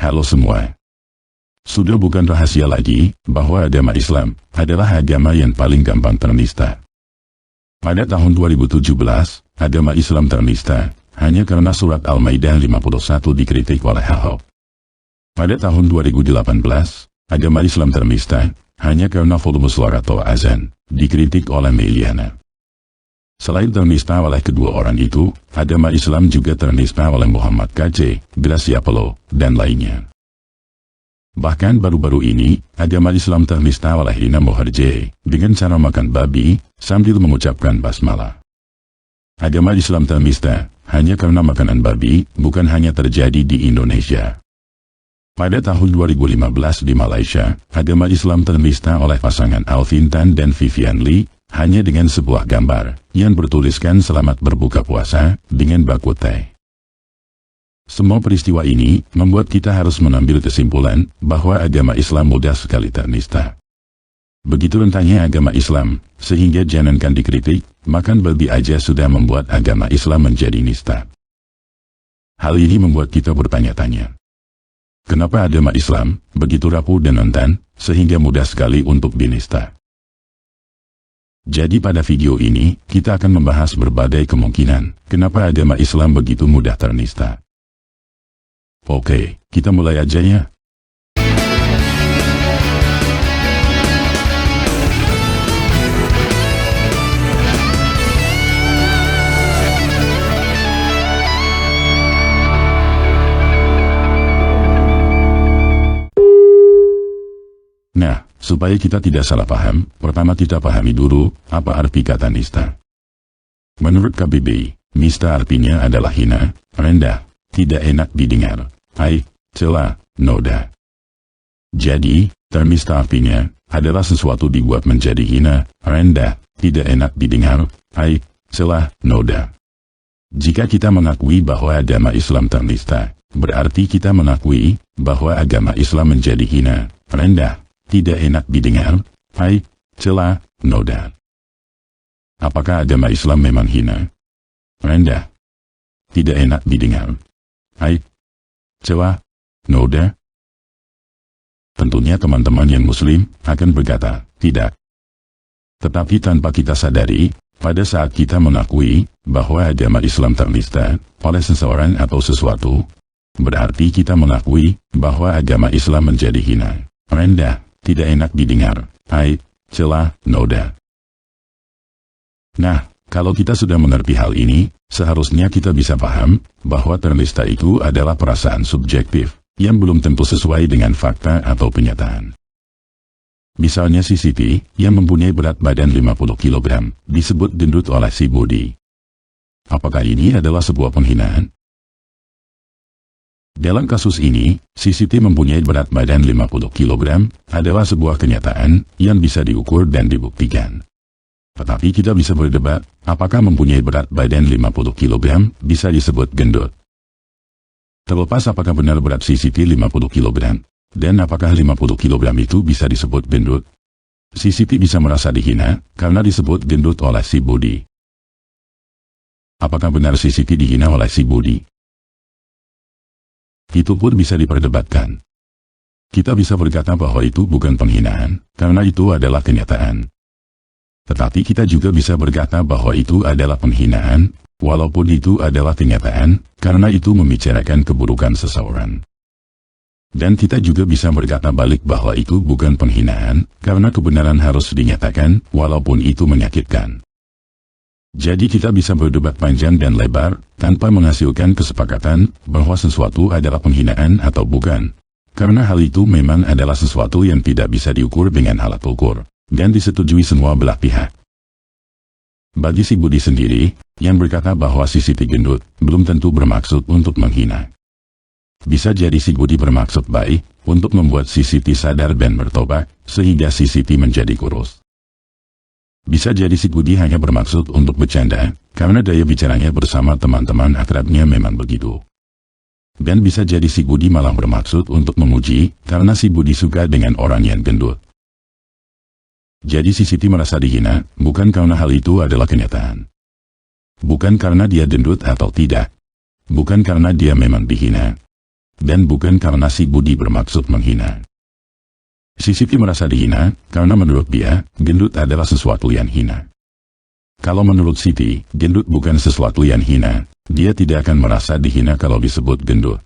Halo semua. Sudah bukan rahasia lagi, bahwa agama Islam adalah agama yang paling gampang ternista. Pada tahun 2017, agama Islam ternista, hanya karena surat Al-Maidah 51 dikritik oleh Ahok. Pada tahun 2018, agama Islam ternista, hanya karena volume suara atau azan, dikritik oleh Meliana. Selain ternista oleh kedua orang itu, agama Islam juga ternista oleh Muhammad KC, Gracia Pelo, dan lainnya. Bahkan baru-baru ini, agama Islam ternista oleh Ina Moharje, dengan cara makan babi, sambil mengucapkan basmalah. Agama Islam ternista, hanya karena makanan babi, bukan hanya terjadi di Indonesia. Pada tahun 2015 di Malaysia, agama Islam ternista oleh pasangan Alvin Tan dan Vivian Lee, hanya dengan sebuah gambar, yang bertuliskan selamat berbuka puasa, dengan baku teh. Semua peristiwa ini membuat kita harus mengambil kesimpulan bahwa agama Islam mudah sekali ternista. Begitu rentannya agama Islam, sehingga jangankan dikritik, makan babi aja sudah membuat agama Islam menjadi nista. Hal ini membuat kita bertanya-tanya. Kenapa agama Islam begitu rapuh dan rentan, sehingga mudah sekali untuk dinista? Jadi pada video ini, kita akan membahas berbagai kemungkinan, kenapa agama Islam begitu mudah ternista. Oke, kita mulai aja ya. Nah, supaya kita tidak salah paham, pertama kita pahami dulu, apa arti kata nista. Menurut KBBI, nista artinya adalah hina, rendah, tidak enak didengar, celah, noda. Jadi, ternista artinya, adalah sesuatu dibuat menjadi hina, rendah, tidak enak didengar, celah, noda. Jika kita mengakui bahwa agama Islam ternista, berarti kita mengakui bahwa agama Islam menjadi hina, rendah, tidak enak didengar, celah, noda. Apakah agama Islam memang hina, rendah, tidak enak didengar, celah, noda? Tentunya teman-teman yang muslim akan berkata, tidak. Tetapi tanpa kita sadari, pada saat kita mengakui bahwa agama Islam ternista oleh seseorang atau sesuatu, berarti kita mengakui bahwa agama Islam menjadi hina, rendah, tidak enak didengar, celah, noda. Nah, kalau kita sudah mengerti hal ini, seharusnya kita bisa paham bahwa ternista itu adalah perasaan subjektif, yang belum tentu sesuai dengan fakta atau kenyataan. Misalnya si Siti, yang mempunyai berat badan 50 kg, disebut gendut oleh si Budi. Apakah ini adalah sebuah penghinaan? Dalam kasus ini, si Siti mempunyai berat badan 50 kg, adalah sebuah kenyataan yang bisa diukur dan dibuktikan. Tetapi kita bisa berdebat, apakah mempunyai berat badan 50 kg bisa disebut gendut. Terlepas apakah benar berat si Siti 50 kg, dan apakah 50 kg itu bisa disebut gendut, si Siti bisa merasa dihina karena disebut gendut oleh si Budi. Apakah benar si Siti dihina oleh si Budi? Itu pun bisa diperdebatkan. Kita bisa berkata bahwa itu bukan penghinaan, karena itu adalah kenyataan. Tetapi kita juga bisa berkata bahwa itu adalah penghinaan, walaupun itu adalah kenyataan, karena itu membicarakan keburukan seseorang. Dan kita juga bisa berkata balik bahwa itu bukan penghinaan, karena kebenaran harus dinyatakan, walaupun itu menyakitkan. Jadi kita bisa berdebat panjang dan lebar, tanpa menghasilkan kesepakatan, bahwa sesuatu adalah penghinaan atau bukan. Karena hal itu memang adalah sesuatu yang tidak bisa diukur dengan alat ukur, dan disetujui semua belah pihak. Bagi si Budi sendiri, yang berkata bahwa si Siti gendut, belum tentu bermaksud untuk menghina. Bisa jadi si Budi bermaksud baik, untuk membuat si Siti sadar dan bertobat, sehingga si Siti menjadi kurus. Bisa jadi si Budi hanya bermaksud untuk bercanda, karena daya bicaranya bersama teman-teman akrabnya memang begitu. Dan bisa jadi si Budi malah bermaksud untuk memuji, karena si Budi suka dengan orang yang gendut. Jadi si Siti merasa dihina, bukan karena hal itu adalah kenyataan. Bukan karena dia gendut atau tidak. Bukan karena dia memang dihina. dan bukan karena si Budi bermaksud menghina. Si Siti merasa dihina, karena menurut dia, gendut adalah sesuatu yang hina. Kalau menurut Siti, gendut bukan sesuatu yang hina, dia tidak akan merasa dihina kalau disebut gendut.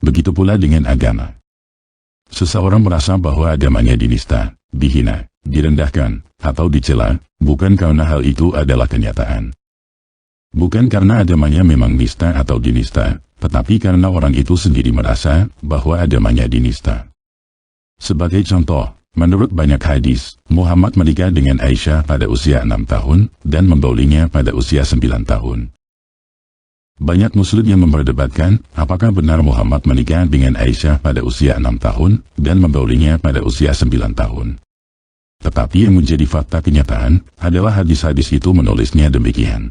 Begitu pula dengan agama. Seseorang merasa bahwa agamanya dinista, dihina, direndahkan, atau dicela, bukan karena hal itu adalah kenyataan. Bukan karena agamanya memang nista atau dinista, tetapi karena orang itu sendiri merasa bahwa agamanya dinista. Sebagai contoh, menurut banyak hadis, Muhammad menikah dengan Aisyah pada usia 6 tahun, dan membaulinya pada usia 9 tahun. Banyak muslim yang memperdebatkan, apakah benar Muhammad menikah dengan Aisyah pada usia 6 tahun, dan membaulinya pada usia 9 tahun. Tetapi yang menjadi fakta kenyataan, adalah hadis-hadis itu menulisnya demikian.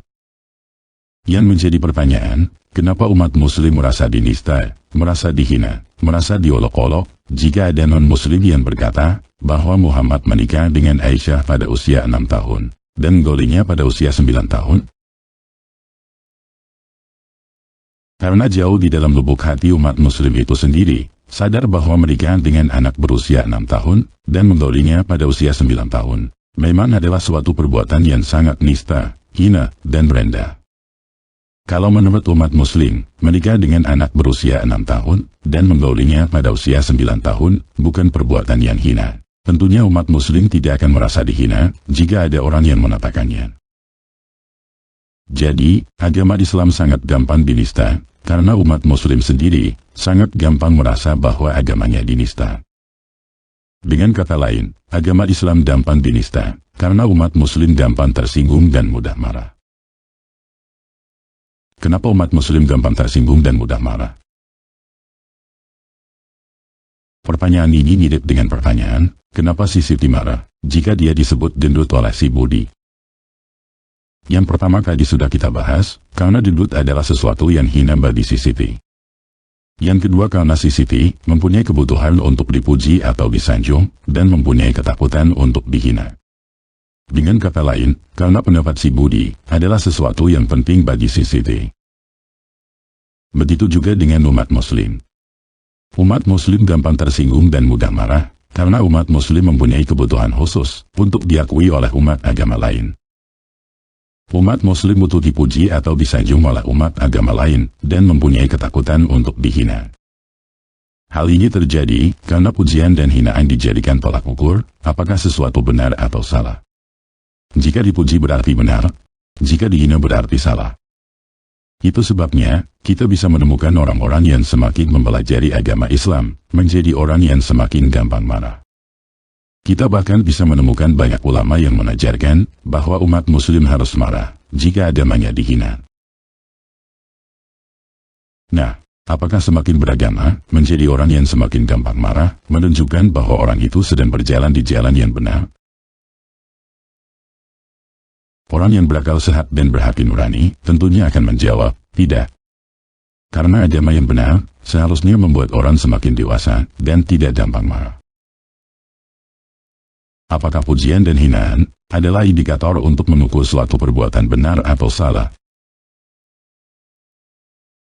Yang menjadi pertanyaan, kenapa umat muslim merasa dinista, merasa dihina, merasa diolok-olok, jika ada non-muslim yang berkata, bahwa Muhammad menikah dengan Aisyah pada usia 6 tahun, dan golinya pada usia 9 tahun? Karena jauh di dalam lubuk hati umat muslim itu sendiri, sadar bahwa menikah dengan anak berusia 6 tahun, dan menggolinya pada usia 9 tahun, memang adalah suatu perbuatan yang sangat nista, hina, dan rendah. Kalau menurut umat muslim, menikah dengan anak berusia 6 tahun, dan menggaulinya pada usia 9 tahun, bukan perbuatan yang hina. Tentunya umat muslim tidak akan merasa dihina, jika ada orang yang mengatakannya. Jadi, agama Islam sangat gampang dinista, karena umat muslim sendiri, sangat gampang merasa bahwa agamanya dinista. Dengan kata lain, agama Islam gampang dinista, karena umat muslim gampang tersinggung dan mudah marah. Kenapa umat muslim gampang tersinggung dan mudah marah? Pertanyaan ini mirip dengan pertanyaan, kenapa si Siti marah, jika dia disebut gendut oleh si Budi? Yang pertama kali sudah kita bahas, karena gendut adalah sesuatu yang hina bagi si Siti. Yang kedua karena si Siti mempunyai kebutuhan untuk dipuji atau disanjung, dan mempunyai ketakutan untuk dihina. Dengan kata lain, karena pendapat si Budi adalah sesuatu yang penting bagi si Siti. Begitu juga dengan umat muslim. Umat muslim gampang tersinggung dan mudah marah, karena umat muslim mempunyai kebutuhan khusus untuk diakui oleh umat agama lain. Umat muslim butuh dipuji atau disanjung oleh umat agama lain, dan mempunyai ketakutan untuk dihina. Hal ini terjadi karena pujian dan hinaan dijadikan tolak ukur, apakah sesuatu benar atau salah. Jika dipuji berarti benar, jika dihina berarti salah. Itu sebabnya, kita bisa menemukan orang-orang yang semakin mempelajari agama Islam, menjadi orang yang semakin gampang marah. Kita bahkan bisa menemukan banyak ulama yang mengajarkan, bahwa umat muslim harus marah, jika agamanya dihina. Nah, apakah semakin beragama, menjadi orang yang semakin gampang marah, menunjukkan bahwa orang itu sedang berjalan di jalan yang benar? Orang yang berakal sehat dan berhati nurani, tentunya akan menjawab, tidak. Karena agama yang benar, seharusnya membuat orang semakin dewasa, dan tidak gampang marah. Apakah pujian dan hinaan, adalah indikator untuk mengukur suatu perbuatan benar atau salah?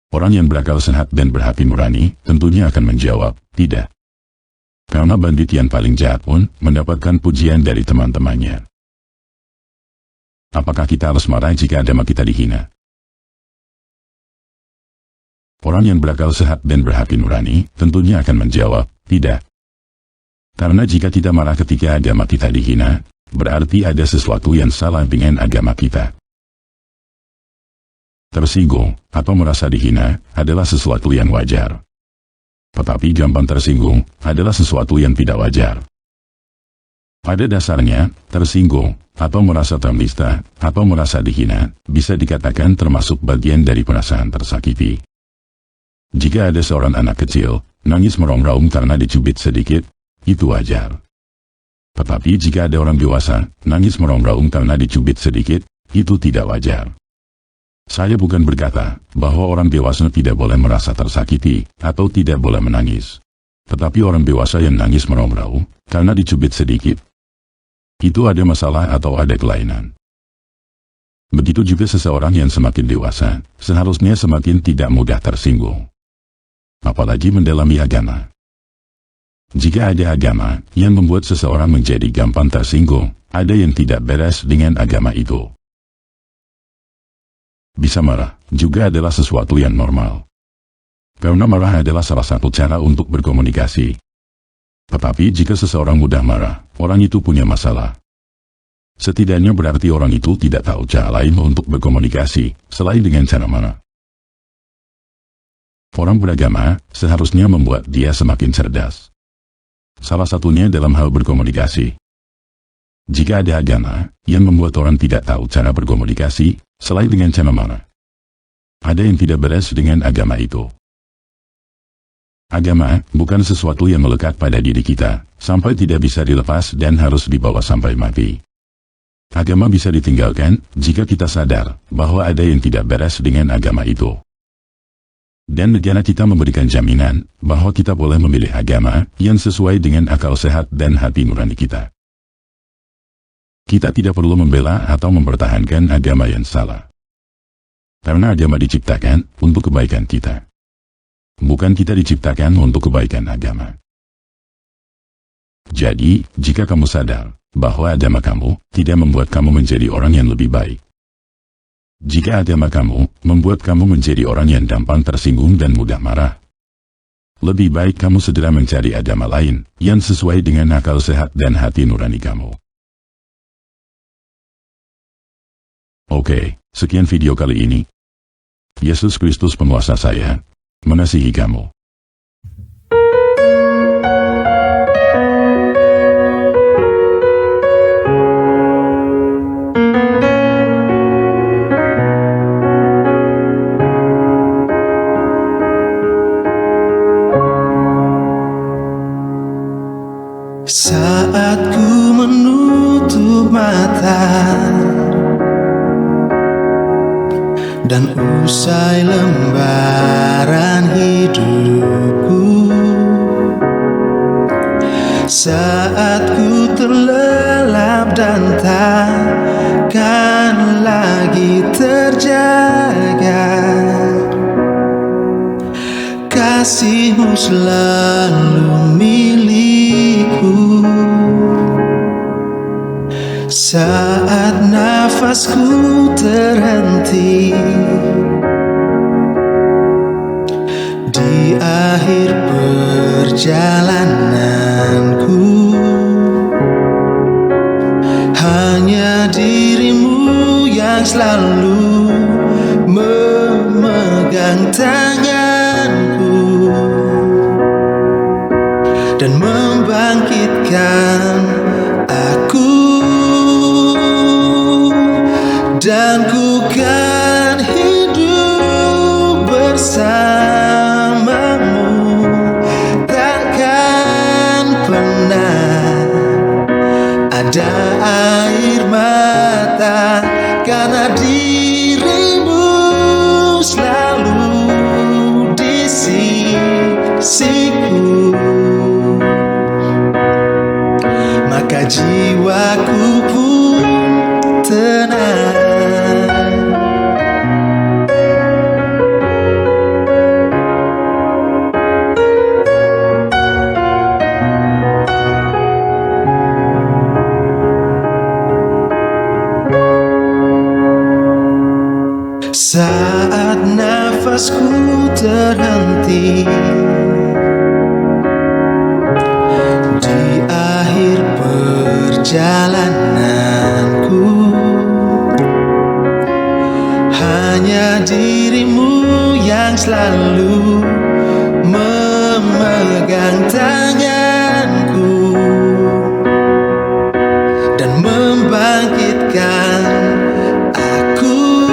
Orang yang berakal sehat dan berhati nurani, tentunya akan menjawab, tidak. Karena bandit yang paling jahat pun, mendapatkan pujian dari teman-temannya. Apakah kita harus marah jika agama kita dihina? Orang yang berakal sehat dan berhati nurani, tentunya akan menjawab, tidak. Karena jika kita marah ketika agama kita dihina, berarti ada sesuatu yang salah dengan agama kita. Tersinggung, atau merasa dihina, adalah sesuatu yang wajar. Tetapi gampang tersinggung, adalah sesuatu yang tidak wajar. Pada dasarnya, tersinggung, atau merasa ternista, atau merasa dihina, bisa dikatakan termasuk bagian dari perasaan tersakiti. Jika ada seorang anak kecil, nangis merongrong karena dicubit sedikit, itu wajar. Tetapi jika ada orang dewasa, nangis merongrong karena dicubit sedikit, itu tidak wajar. Saya bukan berkata, bahwa orang dewasa tidak boleh merasa tersakiti, atau tidak boleh menangis. Tetapi orang dewasa yang nangis merongrong, karena dicubit sedikit, itu ada masalah atau ada kelainan. Begitu juga seseorang yang semakin dewasa, seharusnya semakin tidak mudah tersinggung. apalagi mendalami agama. Jika ada agama yang membuat seseorang menjadi gampang tersinggung, ada yang tidak beres dengan agama itu. Bisa marah juga adalah sesuatu yang normal. Karena marah adalah salah satu cara untuk berkomunikasi. Tetapi jika seseorang mudah marah, orang itu punya masalah. Setidaknya berarti orang itu tidak tahu cara lain untuk berkomunikasi, selain dengan cara marah. Orang beragama seharusnya membuat dia semakin cerdas. Salah satunya dalam hal berkomunikasi. Jika ada agama yang membuat orang tidak tahu cara berkomunikasi, selain dengan cara marah, ada yang tidak beres dengan agama itu. Agama bukan sesuatu yang melekat pada diri kita, sampai tidak bisa dilepas dan harus dibawa sampai mati. Agama bisa ditinggalkan jika kita sadar bahwa ada yang tidak beres dengan agama itu. Dan negara kita memberikan jaminan bahwa kita boleh memilih agama yang sesuai dengan akal sehat dan hati nurani kita. Kita tidak perlu membela atau mempertahankan agama yang salah. Karena agama diciptakan untuk kebaikan kita. Bukan kita diciptakan untuk kebaikan agama. Jadi, jika kamu sadar bahwa agama kamu tidak membuat kamu menjadi orang yang lebih baik. Jika agama kamu membuat kamu menjadi orang yang gampang tersinggung dan mudah marah, lebih baik kamu segera mencari agama lain yang sesuai dengan akal sehat dan hati nurani kamu. Oke, sekian video kali ini. Yesus Kristus penguasa saya mengasihi kamu. Saat ku menutup mata dan usai lembaran hidupku, saat ku terlelap dan takkan lagi terjaga, kasih-Mu selalu milikku. Saat nafasku terhenti di akhir perjalananku, hanya diri-Mu yang selalu memegang tanganku dan membangkitkan aku. Dan ku kan hidup bersama-Mu, takkan pernah ada air mata, karena diri-Mu selalu di sisiku. Maka jiwaku pun tenang. Saat nafasku terhenti di akhir perjalananku, hanya diri-Mu yang selalu memegang tanganku dan membangkitkan aku.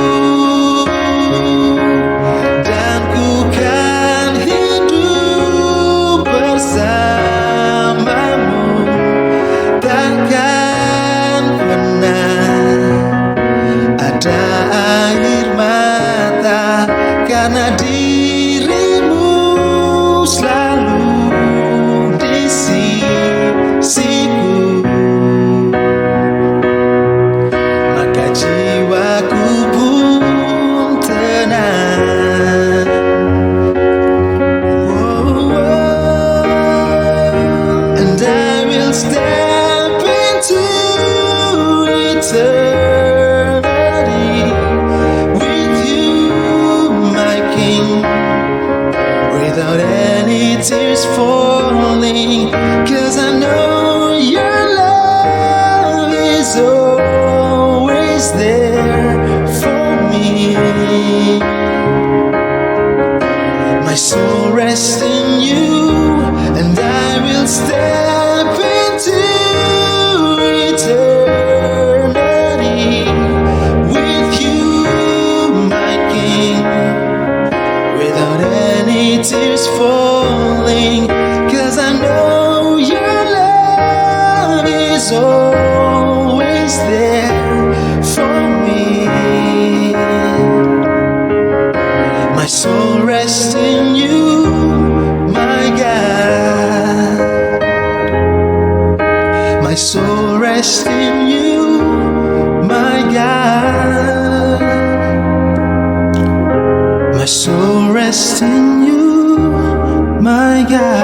Dan ku kan hidup bersama-Mu, takkan pernah ada air mata, karena diri without any tears falling, 'cause I know your love is always there for me. My soul rests in you, and I will step into eternity with you, my King, without any tears falling, 'cause I know your love is always there for me. My soul rests in you, my God. My soul rests in you, my God. My soul rests in you, my God.